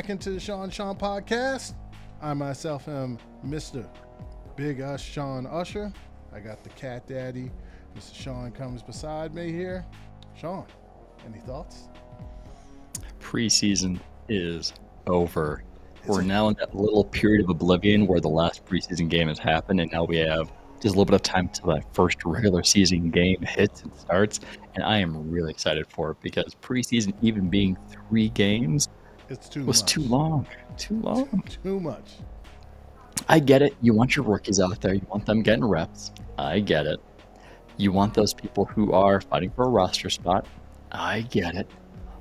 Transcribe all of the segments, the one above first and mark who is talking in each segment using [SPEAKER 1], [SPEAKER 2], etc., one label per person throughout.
[SPEAKER 1] back into the Sean podcast. I myself am Mr. Big Us Sean Usher. I got the cat daddy, Mr. Sean comes beside me here. Sean, any thoughts?
[SPEAKER 2] Preseason is over. We're now in that little period of oblivion where the last preseason game has happened, and now we have just a little bit of time till that first regular season game hits and starts. And I am really excited for it because preseason, even being 3 games,
[SPEAKER 1] It's too
[SPEAKER 2] was
[SPEAKER 1] much.
[SPEAKER 2] too long. Too long.
[SPEAKER 1] Too much.
[SPEAKER 2] I get it. You want your rookies out there. You want them getting reps. I get it. You want those people who are fighting for a roster spot. I get it.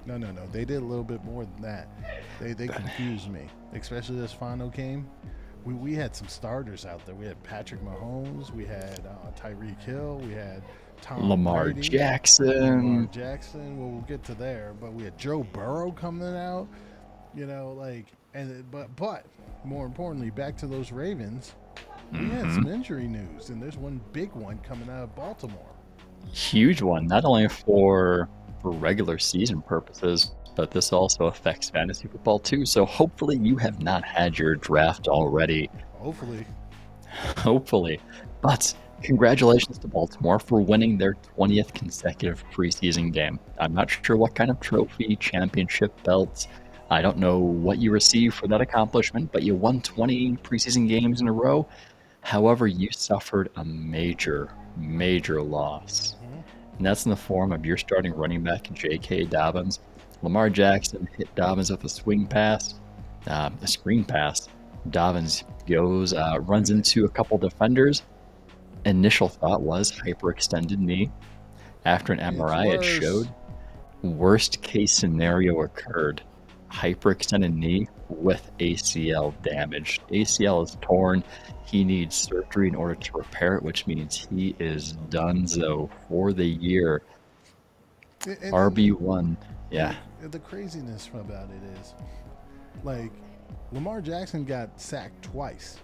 [SPEAKER 1] No. They did a little bit more than that. They confused me, especially this final game. We had some starters out there. We had Patrick Mahomes. We had Tyreek Hill. We had
[SPEAKER 2] Lamar
[SPEAKER 1] Brady,
[SPEAKER 2] Jackson.
[SPEAKER 1] Well, we'll get to there. But we had Joe Burrow coming out. But more importantly, back to those Ravens. We had some injury news, and there's one big one coming out of Baltimore.
[SPEAKER 2] Huge one, not only for regular season purposes, but this also affects fantasy football too. So hopefully you have not had your draft already. Hopefully. But congratulations to Baltimore for winning their 20th consecutive preseason game. I'm not sure what kind of trophy, championship belts. I don't know what you received for that accomplishment, but you won 20 preseason games in a row. However, you suffered a major loss. And that's in the form of your starting running back, J.K. Dobbins. Lamar Jackson hit Dobbins with a screen pass. Dobbins runs into a couple defenders. Initial thought was hyperextended knee. After an MRI, it showed worst case scenario occurred. Hyperextended knee with ACL damage. ACL is torn. He needs surgery in order to repair it, which means he is donezo for the year. RB1. Yeah.
[SPEAKER 1] The craziness about it is, like, Lamar Jackson got sacked twice.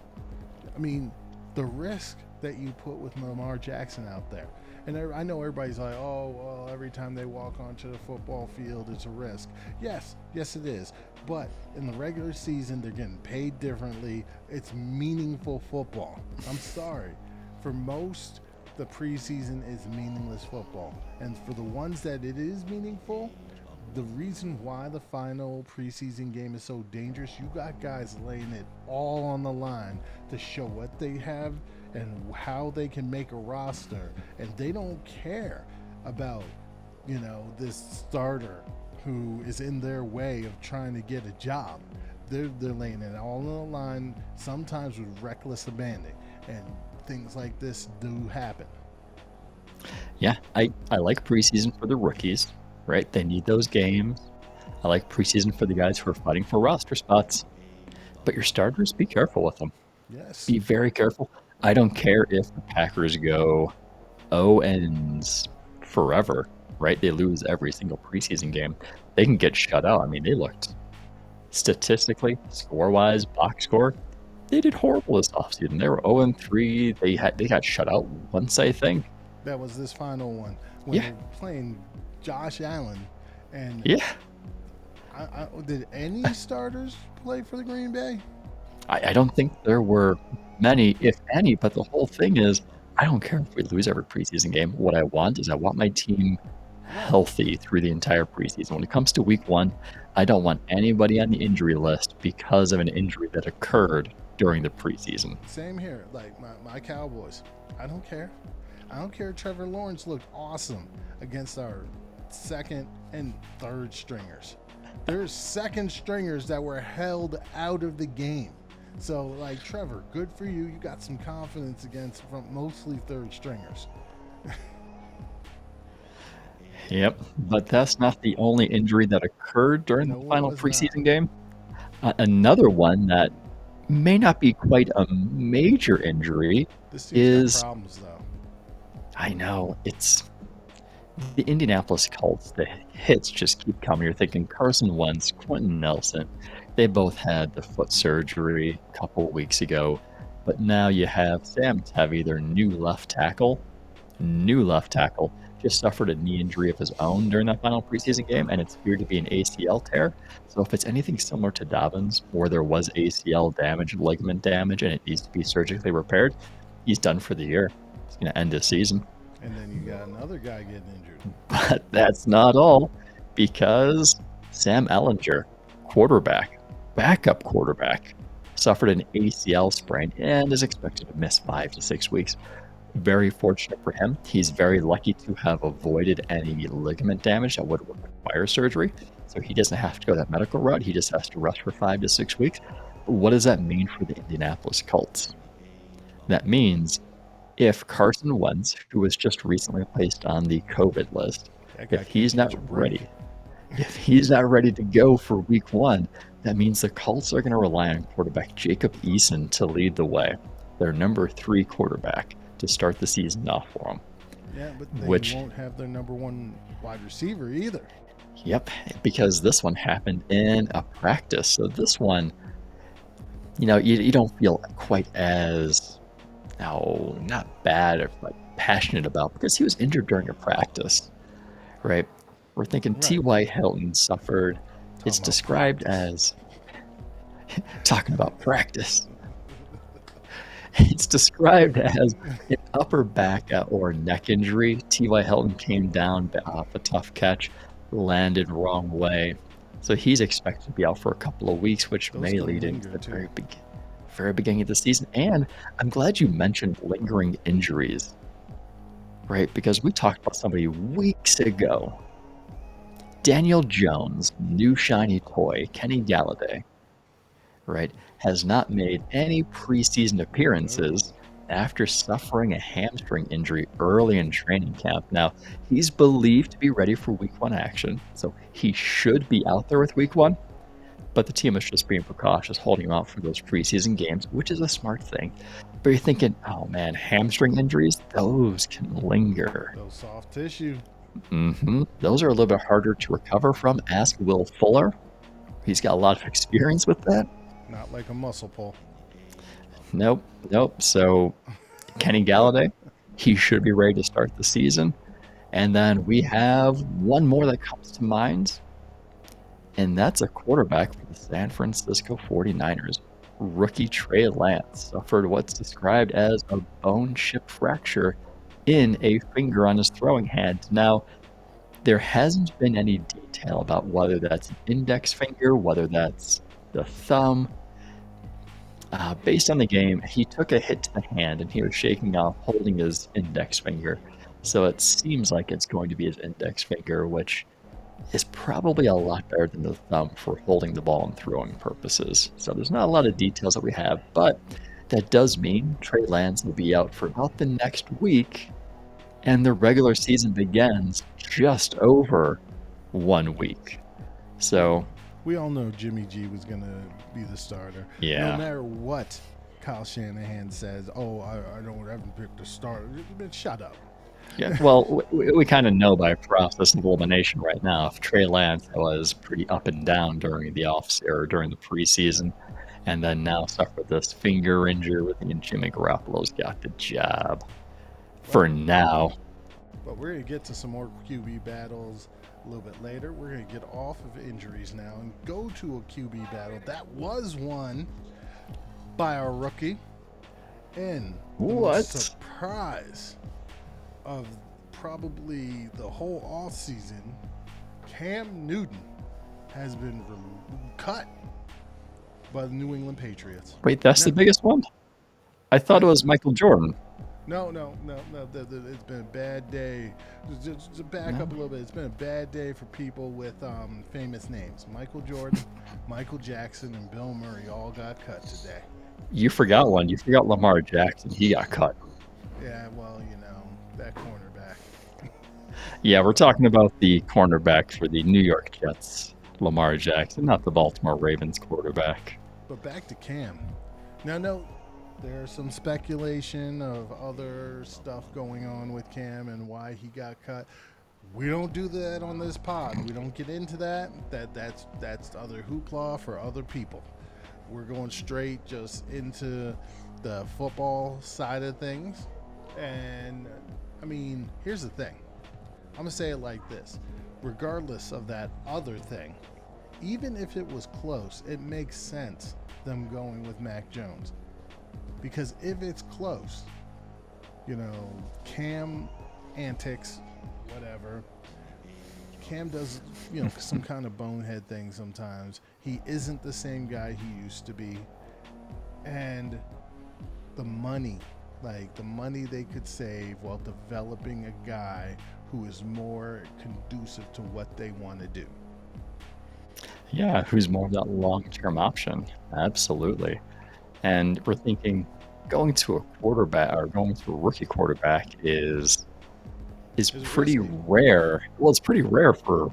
[SPEAKER 1] I mean, the risk that you put with Lamar Jackson out there. And I know everybody's like, oh, well, every time they walk onto the football field, it's a risk. Yes, it is. But in the regular season, they're getting paid differently. It's meaningful football. I'm sorry. For most, the preseason is meaningless football. And for the ones that it is meaningful, the reason why the final preseason game is so dangerous, you got guys laying it all on the line to show what they have and how they can make a roster, and they don't care about, this starter who is in their way of trying to get a job. They're laying it all on the line, sometimes with reckless abandon, and things like this do happen.
[SPEAKER 2] Yeah, I like preseason for the rookies, right? They need those games. I like preseason for the guys who are fighting for roster spots. But your starters, be careful with them.
[SPEAKER 1] Yes.
[SPEAKER 2] Be very careful. I don't care if the Packers go 0-ends forever, right? They lose every single preseason game. They can get shut out. I mean, they looked statistically, score-wise, box score, they did horrible this offseason. They were 0-3. They got shut out once, I think.
[SPEAKER 1] That was this final one when they're playing Josh Allen. And did any starters play for the Green Bay?
[SPEAKER 2] I don't think there were many, if any, but the whole thing is, I don't care if we lose every preseason game. What I want is I want my team healthy through the entire preseason. When it comes to week 1, I don't want anybody on the injury list because of an injury that occurred during the preseason.
[SPEAKER 1] Same here. Like my Cowboys. I don't care. Trevor Lawrence looked awesome against our second and third stringers. There's second stringers that were held out of the game. So, like, Trevor, good for you. You got some confidence from mostly third stringers.
[SPEAKER 2] Yep, but that's not the only injury that occurred during the final preseason game. Another one that may not be quite a major injury
[SPEAKER 1] is... got problems, though.
[SPEAKER 2] I know. It's the Indianapolis Colts. The hits just keep coming. You're thinking Carson Wentz, Quentin Nelson. They both had the foot surgery a couple of weeks ago. But now you have Sam Tevi, their new left tackle. just suffered a knee injury of his own during that final preseason game, and it's feared to be an ACL tear. So if it's anything similar to Dobbins, where there was ACL damage, ligament damage, and it needs to be surgically repaired, he's done for the year. He's going to end this season.
[SPEAKER 1] And then you got another guy getting injured.
[SPEAKER 2] But that's not all, because Sam Ehlinger, backup quarterback, suffered an ACL sprain and is expected to miss 5 to 6 weeks. Very fortunate for him. He's very lucky to have avoided any ligament damage that would require surgery. So he doesn't have to go that medical route. He just has to rest for 5 to 6 weeks. But what does that mean for the Indianapolis Colts? That means if Carson Wentz, who was just recently placed on the COVID list, if he's not ready to go for week 1, that means the Colts are going to rely on quarterback Jacob Eason to lead the way, their number 3 quarterback, to start the season off for them.
[SPEAKER 1] Yeah, but they won't have their number 1 wide receiver either.
[SPEAKER 2] Yep, because this one happened in a practice. So this one, you don't feel quite as, not bad or like passionate about, because he was injured during a practice, right? We're thinking right. T.Y. Hilton suffered. It's described as talking about practice. It's described as an upper back or neck injury. T.Y. Hilton came down off a tough catch, landed wrong way. So he's expected to be out for a couple of weeks, which may lead into the very beginning of the season. And I'm glad you mentioned lingering injuries, right? Because we talked about somebody weeks ago. Daniel Jones, new shiny toy, Kenny Galladay, right, has not made any preseason appearances after suffering a hamstring injury early in training camp. Now, he's believed to be ready for week 1 action, so he should be out there with week 1, but the team is just being precautious, holding him out for those preseason games, which is a smart thing. But you're thinking, oh man, hamstring injuries, those can linger.
[SPEAKER 1] Those soft tissue.
[SPEAKER 2] Those are a little bit harder to recover from. Ask Will Fuller. He's got a lot of experience with that.
[SPEAKER 1] Not like a muscle pull.
[SPEAKER 2] Nope. So Kenny Galladay, he should be ready to start the season. And then we have one more that comes to mind, and that's a quarterback for the San Francisco 49ers. Rookie Trey Lance suffered what's described as a bone chip fracture in a finger on his throwing hand. Now, there hasn't been any detail about whether that's an index finger, whether that's the thumb. Based on the game, he took a hit to the hand and he was shaking off, holding his index finger. So it seems like it's going to be his index finger, which is probably a lot better than the thumb for holding the ball and throwing purposes. So there's not a lot of details that we have, but that does mean Trey Lance will be out for about the next week, and the regular season begins just over 1 week. So
[SPEAKER 1] we all know Jimmy G was going to be the starter.
[SPEAKER 2] Yeah.
[SPEAKER 1] No matter what Kyle Shanahan says, I don't ever pick the starter. Shut up.
[SPEAKER 2] Yeah, well, we kind of know by process of elimination right now if Trey Lance was pretty up and down during the during the preseason, and then now suffered this finger injury, and Jimmy Garoppolo's got the job for now.
[SPEAKER 1] But we're going to get to some more QB battles a little bit later. We're going to get off of injuries now and go to a QB battle that was won by our rookie. And the surprise of probably the whole offseason, Cam Newton has been cut by the New England Patriots.
[SPEAKER 2] Wait, that's the biggest one? I thought it was Michael Jordan.
[SPEAKER 1] No. It's been a bad day. Just to back up a little bit, it's been a bad day for people with famous names. Michael Jordan, Michael Jackson, and Bill Murray all got cut today.
[SPEAKER 2] You forgot one. You forgot Lamar Jackson. He got cut.
[SPEAKER 1] Yeah, well, that cornerback.
[SPEAKER 2] Yeah, we're talking about the cornerback for the New York Jets, Lamar Jackson, not the Baltimore Ravens quarterback.
[SPEAKER 1] But back to Cam. Now, there's some speculation of other stuff going on with Cam and why he got cut. We don't do that on this pod. We don't get into that. That's other hoopla for other people. We're going straight just into the football side of things. And, here's the thing. I'm gonna say it like this: regardless of that other thing, even if it was close, it makes sense them going with Mac Jones because if it's close, you know, Cam antics, whatever. Cam does, you know, some kind of bonehead thing sometimes. He isn't the same guy he used to be. And the money, like the money they could save while developing a guy who is more conducive to what they want to do.
[SPEAKER 2] Yeah, who's more of that long-term option? Absolutely. And we're thinking going to a quarterback or going to a rookie quarterback is
[SPEAKER 1] It's
[SPEAKER 2] pretty
[SPEAKER 1] risky.
[SPEAKER 2] rare. Well, it's pretty rare for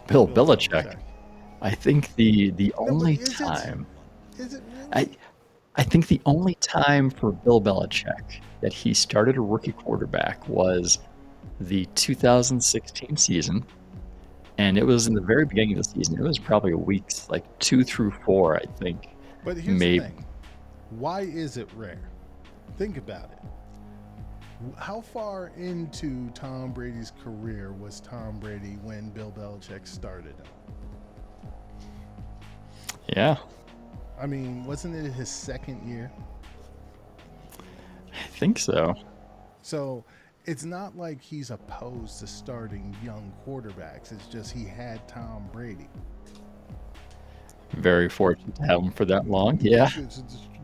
[SPEAKER 2] Bill
[SPEAKER 1] Bill
[SPEAKER 2] Belichick.
[SPEAKER 1] Belichick.
[SPEAKER 2] I think the
[SPEAKER 1] No, but
[SPEAKER 2] only
[SPEAKER 1] is it?
[SPEAKER 2] time
[SPEAKER 1] Is it
[SPEAKER 2] I
[SPEAKER 1] really?
[SPEAKER 2] I think the only time for Bill Belichick that he started a rookie quarterback was the 2016 season, and it was in the very beginning of the season. It was probably weeks like 2 through 4, I think,
[SPEAKER 1] But here's the
[SPEAKER 2] maybe.
[SPEAKER 1] thing: why is it rare? Think about it. How far into Tom Brady's career was Tom Brady when Bill Belichick started him?
[SPEAKER 2] Yeah,
[SPEAKER 1] I mean, wasn't it his second year?
[SPEAKER 2] I think so.
[SPEAKER 1] So it's not like he's opposed to starting young quarterbacks. It's just he had Tom Brady.
[SPEAKER 2] Very fortunate to have him for that long. Yeah.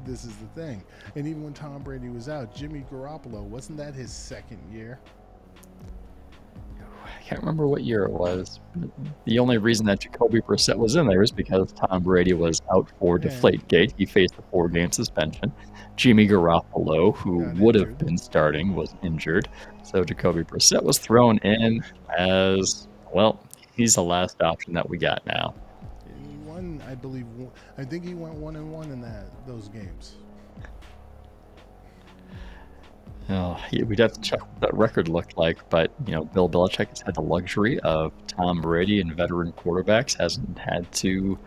[SPEAKER 1] This is the thing. And even when Tom Brady was out, Jimmy Garoppolo, wasn't that his second year?
[SPEAKER 2] I can't remember what year it was. But the only reason that Jacoby Brissett was in there is because Tom Brady was out for
[SPEAKER 1] And
[SPEAKER 2] Deflategate. He faced a 4-game suspension. Jimmy Garoppolo, who
[SPEAKER 1] got
[SPEAKER 2] would have
[SPEAKER 1] injured.
[SPEAKER 2] been starting, was injured. So Jacoby Brissett was thrown in as, well, he's the last option that we got now.
[SPEAKER 1] And he won, I believe. I think he went 1-1 in those games.
[SPEAKER 2] Oh, we'd have to check what that record looked like, but Bill Belichick has had the luxury of Tom Brady and veteran quarterbacks, hasn't had to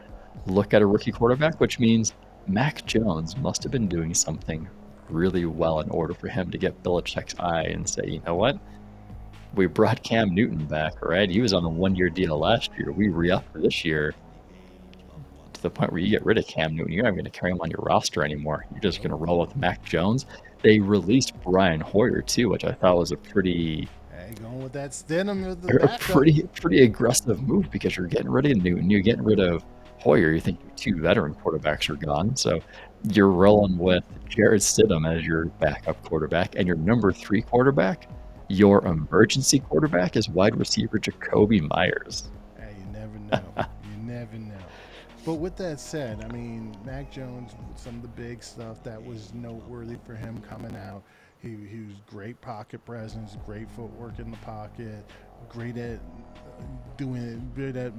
[SPEAKER 2] look at a rookie quarterback, which means Mac Jones must have been doing something really well in order for him to get Belichick's eye and say, you know what? We brought Cam Newton back, right? He was on a 1-year deal last year. We re-upped for this year to the point where you get rid of Cam Newton. You're not going to carry him on your roster anymore. You're just going to roll with Mac Jones. They released Brian Hoyer too, which I thought was a pretty
[SPEAKER 1] Hey, going with that Stidham with the backup.
[SPEAKER 2] pretty aggressive move because you're getting rid of Newton, you're getting rid of Hoyer. You think your 2 veteran quarterbacks are gone, so you're rolling with Jared Stidham as your backup quarterback, and your number 3 quarterback, your emergency quarterback, is wide receiver Jacoby Myers.
[SPEAKER 1] Hey, you never know. You never know. But with that said, I mean, Mac Jones, some of the big stuff that was noteworthy for him coming out. He was great pocket presence, great footwork in the pocket, great at doing it, good at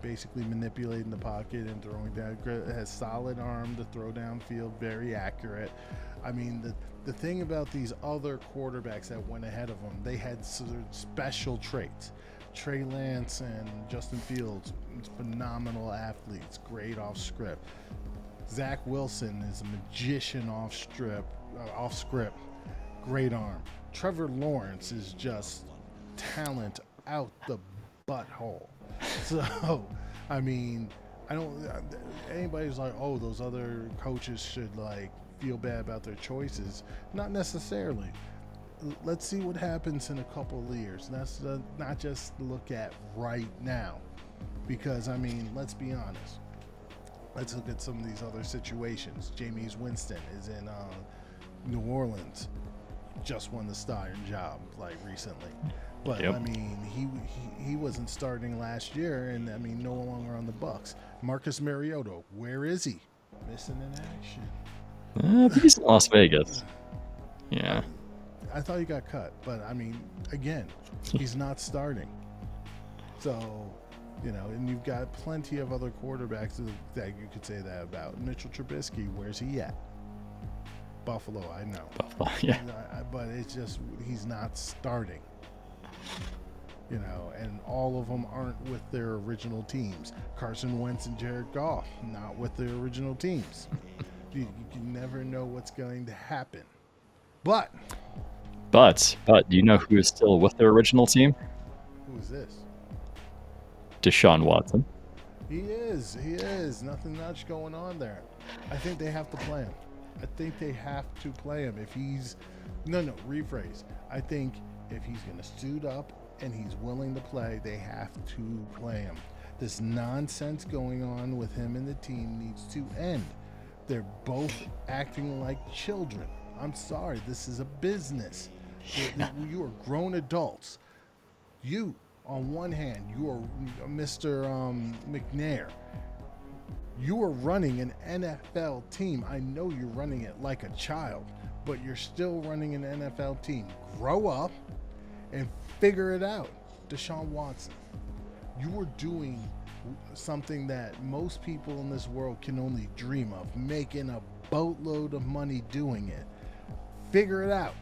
[SPEAKER 1] basically manipulating the pocket and throwing down. Has solid arm to throw downfield, very accurate. I mean, the thing about these other quarterbacks that went ahead of him, they had sort of special traits. Trey Lance and Justin Fields, phenomenal athletes, great off script. Zach Wilson is a magician off script, great arm. Trevor Lawrence is just talent out the butthole. So, I mean, I don't. Anybody's like, oh, those other coaches should like feel bad about their choices. Not necessarily. Let's see what happens in a couple of years. That's not just look at right now, because I mean, let's be honest. Let's look at some of these other situations. Jameis Winston is in New Orleans, just won the starting job like recently, but
[SPEAKER 2] Yep.
[SPEAKER 1] I mean, he wasn't starting last year, and I mean, no longer on the Bucks. Marcus Mariota, where is he? Missing in action.
[SPEAKER 2] I think he's in Las Vegas. Yeah.
[SPEAKER 1] I thought he got cut, but I mean, again, he's not starting. So, and you've got plenty of other quarterbacks that you could say that about. Mitchell Trubisky, where's he at? Buffalo, I know.
[SPEAKER 2] Buffalo, yeah.
[SPEAKER 1] But it's just, he's not starting. And all of them aren't with their original teams. Carson Wentz and Jared Goff, not with their original teams. You never know what's going to happen. But
[SPEAKER 2] But do you know who is still with their original team?
[SPEAKER 1] Who's this?
[SPEAKER 2] Deshaun Watson.
[SPEAKER 1] He is. He is. Nothing much going on there. I think they have to play him. I think they have to play him. If he's... No, rephrase. I think if he's going to suit up and he's willing to play, they have to play him. This nonsense going on with him and the team needs to end. They're both acting like children. I'm sorry. This is a business. You are grown adults. You, on one hand, you are Mr. McNair. You are running an NFL team. I know you're running it like a child, but you're still running an NFL team. Grow up and figure it out. Deshaun Watson, you are doing something that most people in this world can only dream of, making a boatload of money doing it. Figure it out.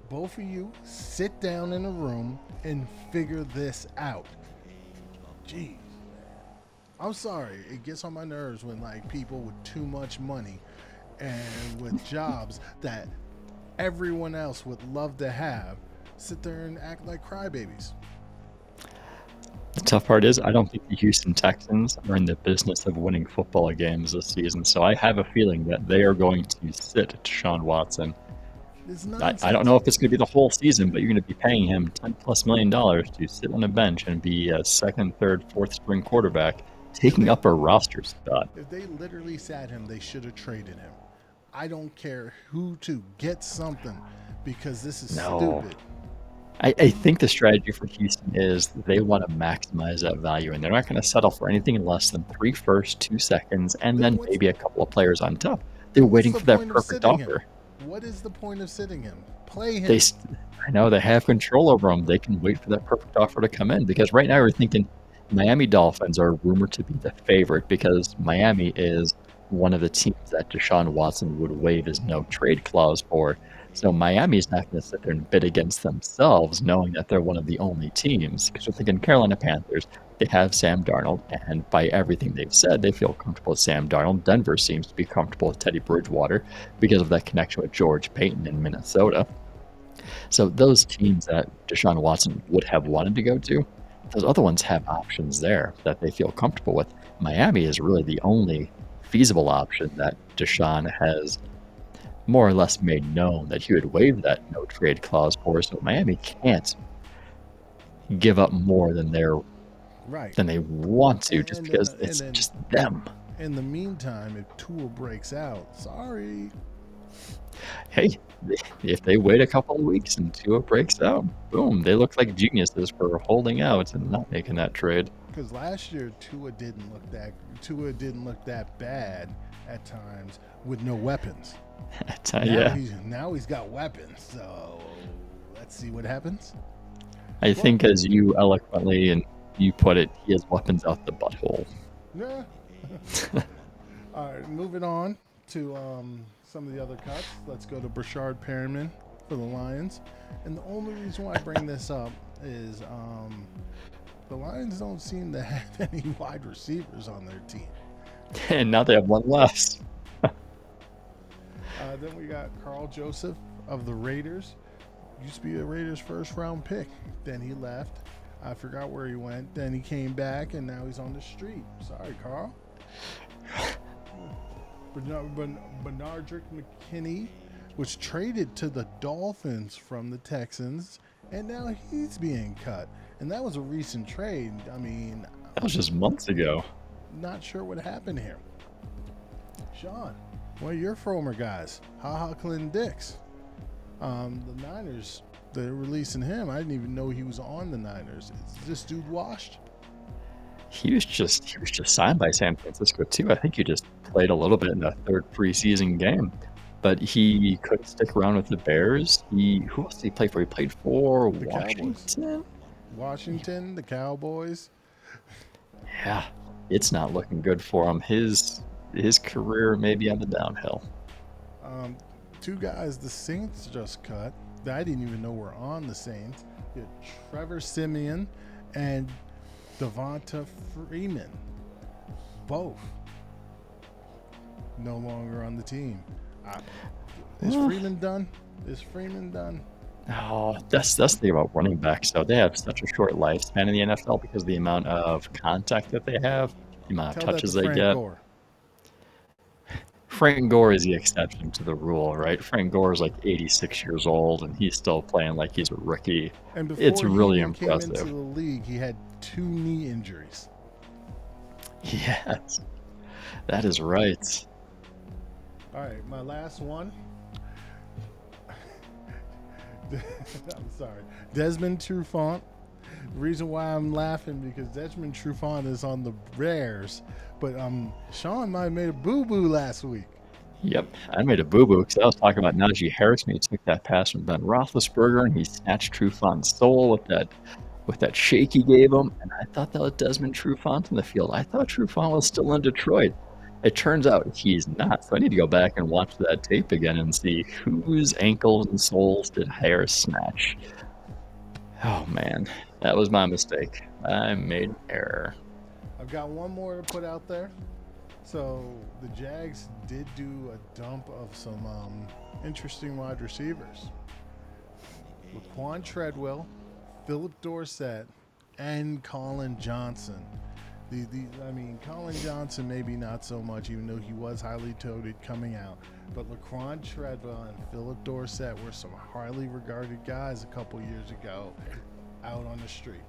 [SPEAKER 1] Both of you sit down in a room and figure this out. Jeez. I'm sorry. It gets on my nerves when like people with too much money and with jobs that everyone else would love to have sit there and act like crybabies.
[SPEAKER 2] The tough part is I don't think the Houston Texans are in the business of winning football games this season, so I have a feeling that they are going to sit Deshaun Watson. I don't know if it's going to be the whole season, but you're going to be paying him $10+ million to sit on a bench and be a second, third, fourth string quarterback, taking up a roster spot.
[SPEAKER 1] If they literally sat him, they should have traded him. I don't care who to get something because this is stupid.
[SPEAKER 2] I think the strategy for Houston is they want to maximize that value, and they're not going to settle for anything less than 3 firsts, 2 seconds, and then maybe a couple of players on top. They're waiting for that perfect offer.
[SPEAKER 1] What is the point of sitting him? Play him.
[SPEAKER 2] I know they have control over him. They can wait for that perfect offer to come in, because right now we're thinking Miami Dolphins are rumored to be the favorite because Miami is one of the teams that Deshaun Watson would waive his no trade clause for. So Miami's not going to sit there and bid against themselves, knowing that they're one of the only teams. Because we're thinking Carolina Panthers, they have Sam Darnold, and by everything they've said, they feel comfortable with Sam Darnold. Denver seems to be comfortable with Teddy Bridgewater because of that connection with George Payton in Minnesota. So those teams that Deshaun Watson would have wanted to go to, those other ones have options there that they feel comfortable with. Miami is really the only feasible option that Deshaun has more or less made known that he would waive that no trade clause for. So Miami can't give up more than than they want to, just because it's just them.
[SPEAKER 1] In the meantime, if Tua breaks out, sorry.
[SPEAKER 2] Hey, if they wait a couple of weeks and Tua breaks out, boom, they look like geniuses for holding out and not making that trade.
[SPEAKER 1] Because last year Tua didn't look that bad at times with no weapons. Now he's got weapons, so let's see what happens.
[SPEAKER 2] I think, as you eloquently and you put it, he has weapons out the butthole.
[SPEAKER 1] Yeah. All right, moving on to some of the other cuts. Let's go to Brashard Perriman for the Lions. And the only reason why I bring this up is the Lions don't seem to have any wide receivers on their team.
[SPEAKER 2] And now they have one less.
[SPEAKER 1] Then we got Carl Joseph of the Raiders. Used to be a Raiders first-round pick. Then he left. I forgot where he went. Then he came back, and now he's on the street. Sorry, Carl. Benardrick McKinney was traded to the Dolphins from the Texans, and now he's being cut. And that was a recent trade. I mean,
[SPEAKER 2] that was just months ago.
[SPEAKER 1] Not sure what happened here. Sean, one of your former guys, Clinton Dix. The Niners, they're releasing him. I didn't even know he was on the Niners. Is this dude washed?
[SPEAKER 2] He was just signed by San Francisco too. I think he just played a little bit in the third preseason game, but he couldn't stick around with the Bears. Who else did he play for? He played for
[SPEAKER 1] the
[SPEAKER 2] Washington.
[SPEAKER 1] The Cowboys.
[SPEAKER 2] Yeah, it's not looking good for him. His career may be on the downhill.
[SPEAKER 1] Two guys the Saints just cut that I didn't even know were on the Saints. You had Trevor Siemian and Devonta Freeman. Both no longer on the team. Is Freeman done?
[SPEAKER 2] Oh, that's the thing about running backs, though. They have such a short lifespan in the NFL because of the amount of contact that they have, the amount of
[SPEAKER 1] Tell that to
[SPEAKER 2] touches they
[SPEAKER 1] Frank
[SPEAKER 2] get.
[SPEAKER 1] Gore.
[SPEAKER 2] Frank Gore is the exception to the rule, right? Frank Gore is like 86 years old, and he's still playing like he's a rookie.
[SPEAKER 1] And
[SPEAKER 2] It's
[SPEAKER 1] before he
[SPEAKER 2] really
[SPEAKER 1] even came into
[SPEAKER 2] impressive.
[SPEAKER 1] the league, he had 2 knee injuries.
[SPEAKER 2] Yes, that is right.
[SPEAKER 1] All right, my last one. I'm sorry. Desmond Trufant. The reason why I'm laughing because Desmond Trufant is on the Bears, but Sean might have made a boo boo last week.
[SPEAKER 2] Yep, I made a boo-boo because I was talking about Najee Harris when he took that pass from Ben Roethlisberger, and he snatched Trufant's soul with that shake he gave him, and I thought that was Desmond Trufant in the field. I thought Trufant was still in Detroit. It turns out he's not, so I need to go back and watch that tape again and see whose ankles and soles did Harris snatch. Oh man, that was my mistake. I made an error.
[SPEAKER 1] I've got one more to put out there. So the Jags did do a dump of some interesting wide receivers. Laquan Treadwell, Philip Dorsett, and Colin Johnson. Colin Johnson maybe not so much, even though he was highly touted coming out. But Laquan Treadwell and Philip Dorsett were some highly regarded guys a couple years ago out on the street.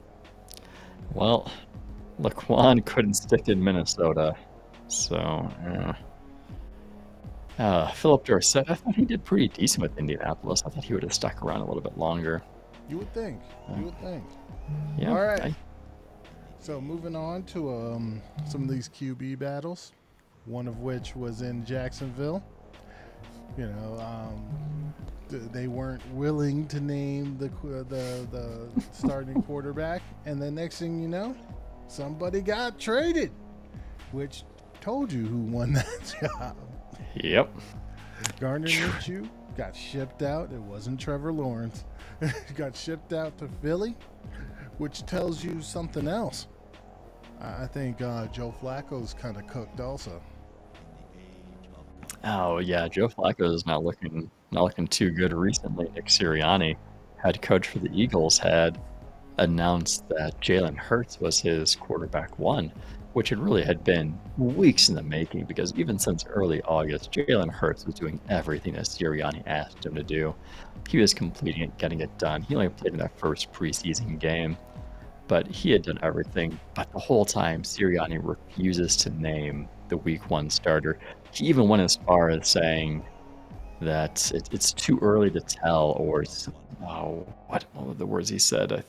[SPEAKER 2] Well, Laquan couldn't stick in Minnesota, so Philip Dorsett, I thought he did pretty decent with Indianapolis. I thought he would have stuck around a little bit longer.
[SPEAKER 1] You would think. You would think.
[SPEAKER 2] Yeah.
[SPEAKER 1] All right. So moving on to some of these QB battles, one of which was in Jacksonville. You know, they weren't willing to name the starting quarterback, and the next thing you know, somebody got traded, which told you who won that job.
[SPEAKER 2] Yep.
[SPEAKER 1] Gardner Minshew got shipped out. It wasn't Trevor Lawrence. Got shipped out to Philly, which tells you something else. I think Joe Flacco's kind of cooked also.
[SPEAKER 2] Oh yeah, Joe Flacco is not looking too good recently. Nick Sirianni, head coach for the Eagles, had announced that Jalen Hurts was his quarterback one, which it really had been weeks in the making because even since early August, Jalen Hurts was doing everything that Sirianni asked him to do. He was completing it, getting it done. He only played in that first preseason game, but he had done everything. But the whole time, Sirianni refuses to name the week one starter. He even went as far as saying that it's too early to tell, or what were the words he said?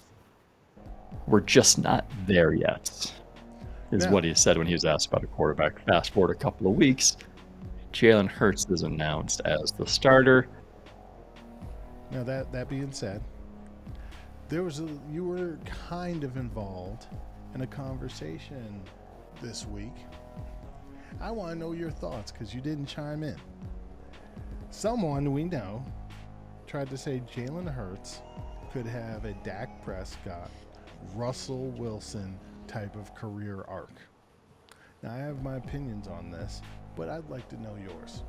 [SPEAKER 2] We're just not there yet, is what he said when he was asked about a quarterback. Fast forward a couple of weeks, Jalen Hurts is announced as the starter.
[SPEAKER 1] Now that being said, you were kind of involved in a conversation this week. I want to know your thoughts because you didn't chime in. Someone we know tried to say Jalen Hurts could have a Dak Prescott, Russell Wilson type of career arc. Now, I have my opinions on this, but I'd like to know yours.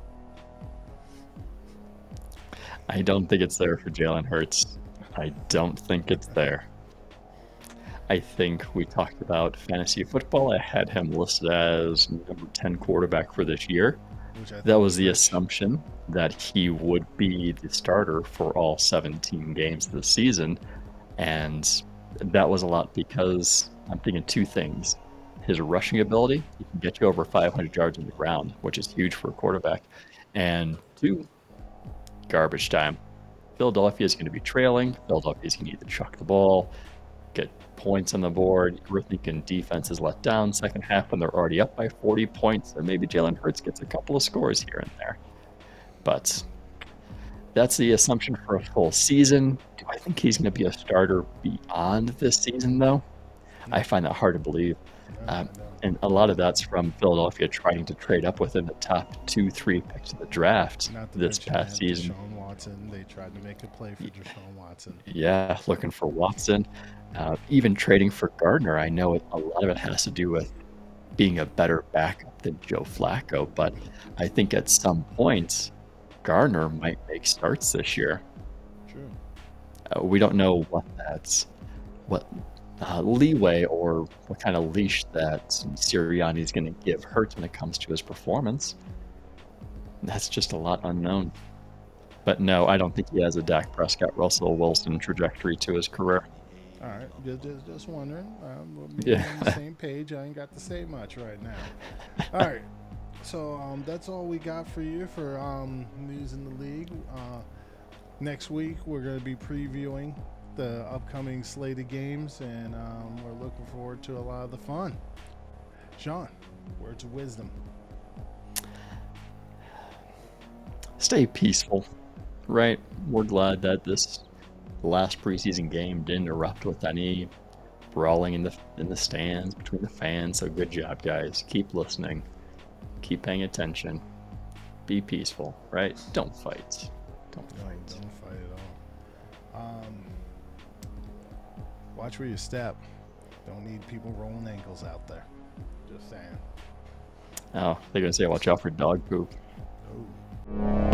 [SPEAKER 2] I don't think it's there for Jalen Hurts. I don't think it's there. I think we talked about fantasy football. I had him listed as number 10 quarterback for this year. That was the assumption that he would be the starter for all 17 games of the season. And that was a lot because I'm thinking two things. His rushing ability, he can get you over 500 yards on the ground, which is huge for a quarterback. And two, garbage time. Philadelphia is going to be trailing. Philadelphia is going to need to chuck the ball, get points on the board. We're thinking defense is let down second half when they're already up by 40 points, and maybe Jalen Hurts gets a couple of scores here and there. But that's the assumption for a full season. Do I think he's going to be a starter beyond this season, though? I find that hard to believe. And a lot of that's from Philadelphia trying to trade up within the top 2-3 picks of the draft this past season.
[SPEAKER 1] Deshaun Watson, they tried to make a play for Deshaun Watson.
[SPEAKER 2] Yeah, looking for Watson. Even trading for Gardner, I know a lot of it has to do with being a better backup than Joe Flacco, but I think at some point, Gardner might make starts this year.
[SPEAKER 1] True.
[SPEAKER 2] We don't know what leeway or what kind of leash that Sirianni is going to give Hurts when it comes to his performance. That's just a lot unknown. But no, I don't think he has a Dak Prescott, Russell Wilson trajectory to his career.
[SPEAKER 1] All right, just wondering. We're
[SPEAKER 2] Yeah.
[SPEAKER 1] on the same page. I ain't got to say much right now. All right, so that's all we got for you for news in the league. Next week we're going to be previewing the upcoming slate of games, and we're looking forward to a lot of the fun. Sean, words of wisdom.
[SPEAKER 2] Stay peaceful, right? We're glad that this last preseason game didn't erupt with any brawling in the stands between the fans. So good job, guys. Keep listening. Keep paying attention. Be peaceful, right? Don't fight. Don't fight.
[SPEAKER 1] Don't fight at all. Watch where you step. Don't need people rolling ankles out there. Just saying.
[SPEAKER 2] Oh, they're gonna say watch out for dog poop.
[SPEAKER 1] Oh.